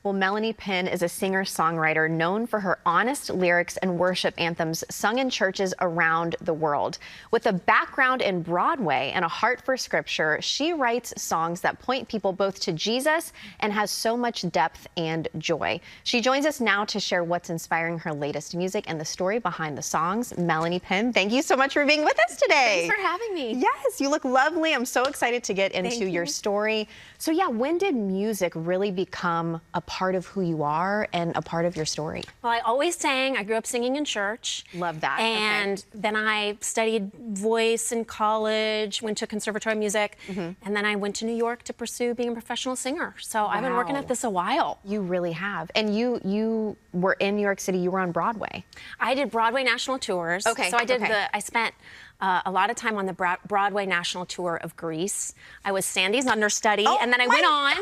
Well, Melanie Penn is a singer-songwriter known for her honest lyrics and worship anthems sung in churches around the world. With a background in Broadway and a heart for scripture, she writes songs that point people both to Jesus and has so much depth and joy. She joins us now to share what's inspiring her latest music and the story behind the songs. Melanie Penn, thank you so much for being with us today. Thanks for having me. Yes, you look lovely. I'm so excited to get into your story. So yeah, when did music really become a part of who you are and a part of your story? Well, I always sang. I grew up singing in church. Love that. And then I studied voice in college, went to conservatory music, and then I went to New York to pursue being a professional singer. So I've been working at this a while. You really have. And you were in New York City. You were on Broadway. I did Broadway national tours. Okay. So I spent a lot of time on the Broadway national tour of Greece. I was Sandy's understudy, and then I went on.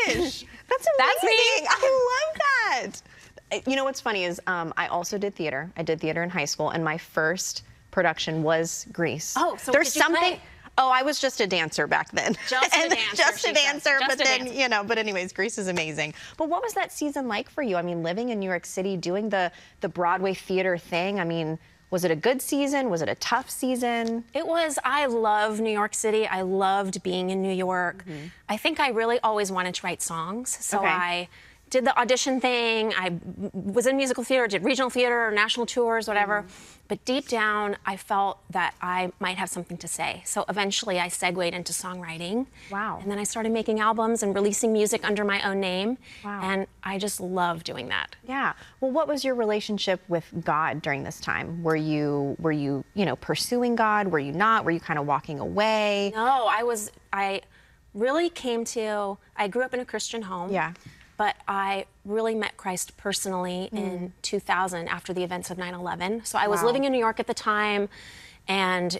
Gosh, that's amazing. That's me. I love that. You know what's funny is I also did theater. I did theater in high school, and my first production was Greece. Oh, so there's what did you something. play? Oh, I was just a dancer back then. Just a dancer. Just a dancer, Just but a then, dancer. you know, but anyways, Greece is amazing. But what was that season like for you? I mean, living in New York City, doing the Broadway theater thing, I mean, was it a good season? Was it a tough season? It was. I love New York City. I loved being in New York. I think I really always wanted to write songs. So I did the audition thing. I was in musical theater, did regional theater, national tours, whatever. But deep down, I felt that I might have something to say. So eventually I segued into songwriting. Wow. And then I started making albums and releasing music under my own name. Wow. And I just love doing that. Yeah. Well, what was your relationship with God during this time? Were you pursuing God? Were you not? Were you kind of walking away? No, I really came to, I grew up in a Christian home. Yeah. But I really met Christ personally in 2000 after the events of 9/11. So I was living in New York at the time, and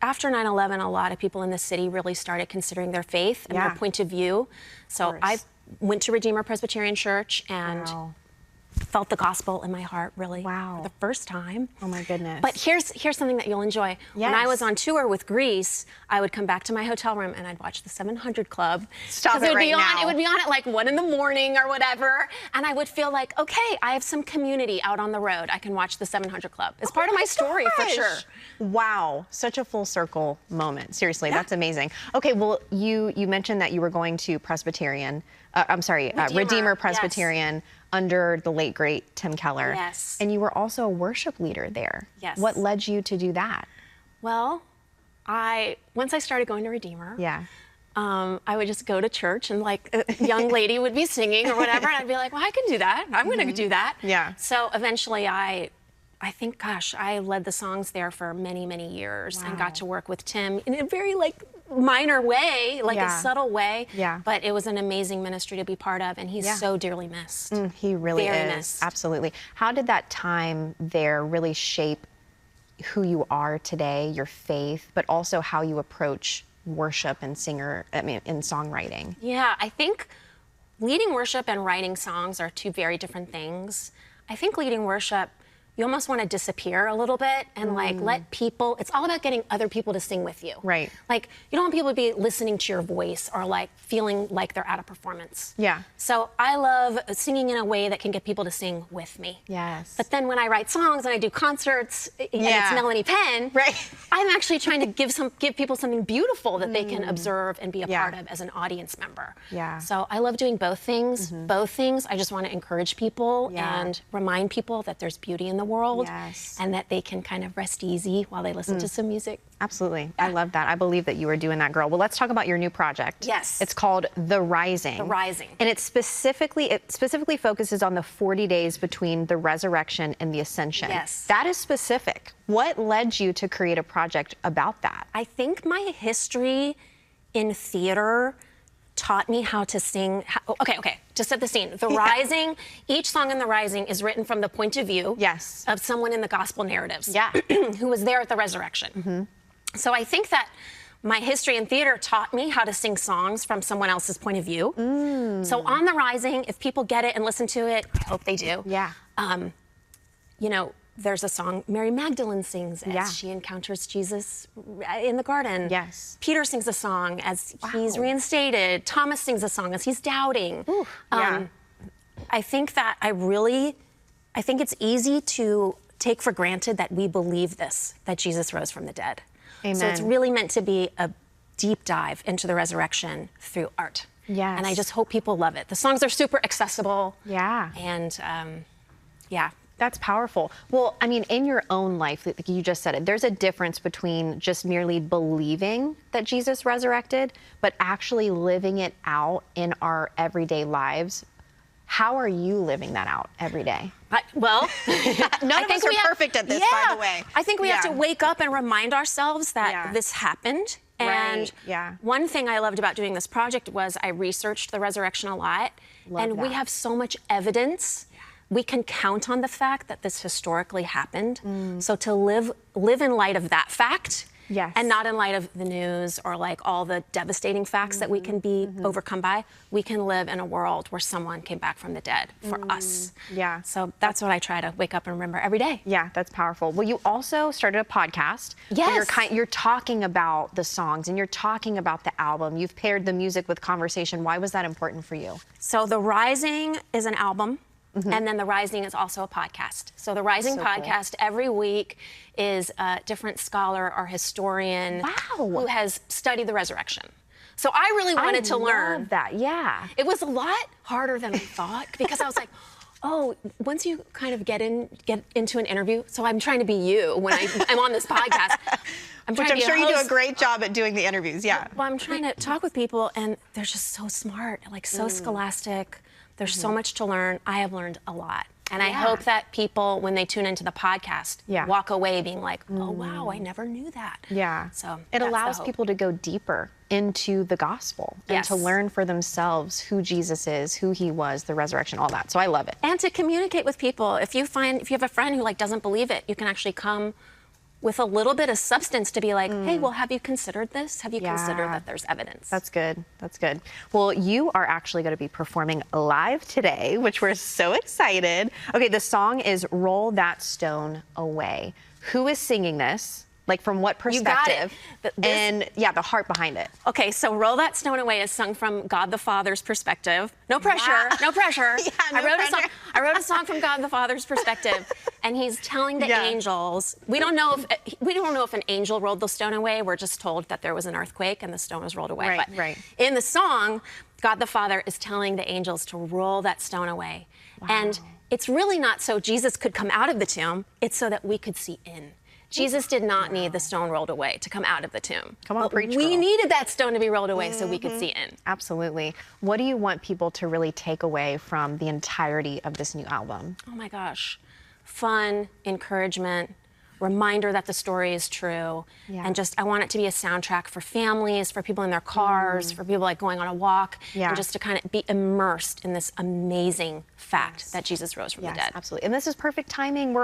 after 9/11, a lot of people in the city really started considering their faith and their point of view. So I went to Redeemer Presbyterian Church and felt the gospel in my heart, really, for the first time. Oh my goodness. But here's something that you'll enjoy. When I was on tour with Greece, I would come back to my hotel room and I'd watch the 700 Club. Stop it right now. It would be on at like 1 in the morning or whatever, and I would feel like, okay, I have some community out on the road. I can watch the 700 Club. It's part of my story, for sure. Wow, such a full circle moment. Seriously, that's amazing. Okay, well, you mentioned that you were going to Redeemer Presbyterian under the late, great Tim Keller. Yes. And you were also a worship leader there. Yes. What led you to do that? Well, once I started going to Redeemer, I would just go to church and like a young lady would be singing or whatever, and I'd be like, well, I can do that. I'm going to do that. Yeah. So eventually I think, gosh, I led the songs there for many, many years and got to work with Tim in a very like minor way, like a subtle way. Yeah. But it was an amazing ministry to be part of, and he's so dearly missed. He really Very is. missed. Absolutely. How did that time there really shape who you are today, your faith, but also how you approach worship and in songwriting? Yeah, I think leading worship and writing songs are two very different things. I think leading worship, you almost want to disappear a little bit and like let people, it's all about getting other people to sing with you. Right. Like you don't want people to be listening to your voice or like feeling like they're at a performance. Yeah. So I love singing in a way that can get people to sing with me. Yes. But then when I write songs and I do concerts and it's Melanie Penn, I'm actually trying to give people something beautiful that they can observe and be a part of as an audience member. Yeah. So I love doing both things. Both things. I just want to encourage people and remind people that there's beauty in the world and that they can kind of rest easy while they listen to some music. Absolutely. I love that. I believe that you are doing that, girl. Well, let's talk about your new project. Yes. It's called The Rising. The Rising. And it specifically focuses on the 40 days between the resurrection and the ascension. Yes. That is specific. What led you to create a project about that? I think my history in theater taught me how to sing. Okay, to set the scene. The Rising, each song in The Rising is written from the point of view of someone in the gospel narratives who was there at the resurrection. So I think that my history in theater taught me how to sing songs from someone else's point of view. So on The Rising, if people get it and listen to it, I hope they do. You know, there's a song Mary Magdalene sings as she encounters Jesus in the garden. Yes. Peter sings a song as he's reinstated. Thomas sings a song as he's doubting. I think that I think it's easy to take for granted that we believe this, that Jesus rose from the dead. Amen. So it's really meant to be a deep dive into the resurrection through art. Yes. And I just hope people love it. The songs are super accessible. Yeah. And yeah. That's powerful. Well, I mean, in your own life, like you just said it, there's a difference between just merely believing that Jesus resurrected, but actually living it out in our everyday lives. How are you living that out every day? Well, none of us are perfect at this, by the way. I think we have to wake up and remind ourselves that this happened. And one thing I loved about doing this project was I researched the resurrection a lot. We have so much evidence. We can count on the fact that this historically happened. So to live in light of that fact, and not in light of the news or like all the devastating facts that we can be overcome by, we can live in a world where someone came back from the dead for us. Yeah. So that's what I try to wake up and remember every day. Yeah, that's powerful. Well, you also started a podcast. Yes. You're talking about the songs and you're talking about the album. You've paired the music with conversation. Why was that important for you? So The Rising is an album. And then The Rising is also a podcast. So The Rising podcast every week is a different scholar or historian who has studied the resurrection. So I really wanted to learn. Love that, yeah. It was a lot harder than I thought because I was like, oh, once you kind of get into an interview, so I'm trying to be you when I'm on this podcast. Which I'm sure you do a great job at doing the interviews, yeah. Well, I'm trying to talk with people and they're just so smart, like so scholastic. There's so much to learn. I have learned a lot. And I hope that people, when they tune into the podcast, walk away being like, oh, wow, I never knew that. Yeah. So it allows people to go deeper into the gospel and to learn for themselves who Jesus is, who he was, the resurrection, all that. So I love it. And to communicate with people. If you have a friend who like doesn't believe it, you can actually come with a little bit of substance to be like, hey, well, have you considered this? Have you considered that there's evidence? That's good. That's good. Well, you are actually going to be performing live today, which we're so excited. Okay, the song is Roll That Stone Away. Who is singing this? Like, from what perspective? You got it. And, the heart behind it. Okay, so Roll That Stone Away is sung from God the Father's perspective. No pressure, no pressure. I wrote a song from God the Father's perspective, and he's telling the angels. We don't know if an angel rolled the stone away. We're just told that there was an earthquake and the stone was rolled away. Right. In the song, God the Father is telling the angels to roll that stone away. Wow. And it's really not so Jesus could come out of the tomb, it's so that we could see in. Jesus did not need the stone rolled away to come out of the tomb. Come on, preach, We needed that stone to be rolled away so we could see in. Absolutely. What do you want people to really take away from the entirety of this new album? Oh my gosh. Fun, encouragement, reminder that the story is true. And just, I want it to be a soundtrack for families, for people in their cars, for people like going on a walk, and just to kind of be immersed in this amazing fact that Jesus rose from the dead. Absolutely. And this is perfect timing.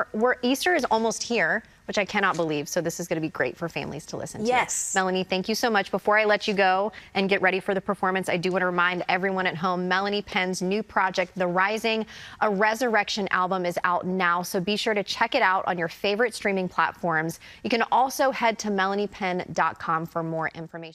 Easter is almost here, which I cannot believe. So this is going to be great for families to listen to. Yes. Melanie, thank you so much. Before I let you go and get ready for the performance, I do want to remind everyone at home, Melanie Penn's new project, The Rising, a Resurrection album, is out now. So be sure to check it out on your favorite streaming platforms. You can also head to melaniepenn.com for more information.